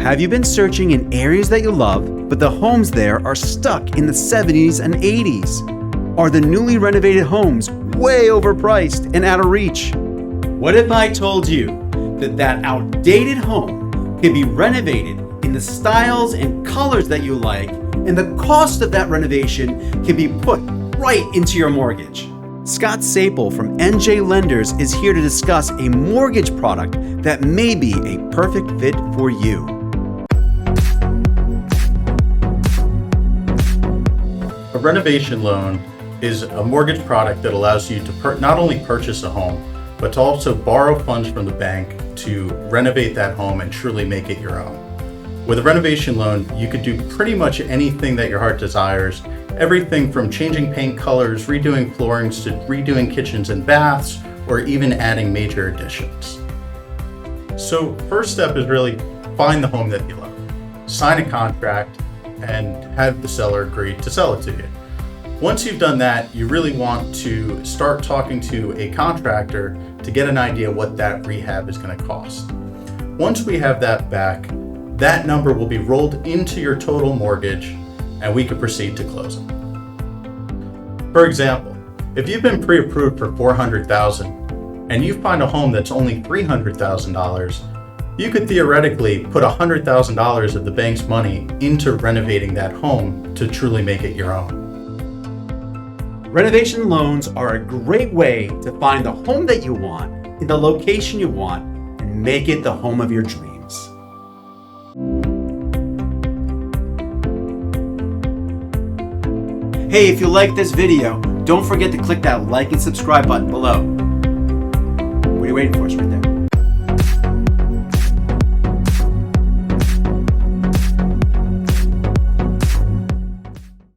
Have you been searching in areas that you love, but the homes there are stuck in the 70s and 80s? Are the newly renovated homes way overpriced and out of reach? What if I told you that outdated home can be renovated in the styles and colors that you like, and the cost of that renovation can be put right into your mortgage? Scott Saypol from NJ Lenders is here to discuss a mortgage product that may be a perfect fit for you. A renovation loan is a mortgage product that allows you to not only purchase a home, but to also borrow funds from the bank to renovate that home and truly make it your own. With a renovation loan, you could do pretty much anything that your heart desires. Everything from changing paint colors, redoing floorings, to redoing kitchens and baths, or even adding major additions. So first step is really find the home that you love. Sign a contract and have the seller agree to sell it to you. Once you've done that, you really want to start talking to a contractor to get an idea what that rehab is going to cost. Once we have that back, that number will be rolled into your total mortgage and we can proceed to closing. For example, if you've been pre-approved for $400,000 and you find a home that's only $300,000, you could theoretically put $100,000 of the bank's money into renovating that home to truly make it your own. Renovation loans are a great way to find the home that you want, in the location you want, and make it the home of your dreams. Hey, if you like this video, don't forget to click that like and subscribe button below. What are you waiting for? It's right there.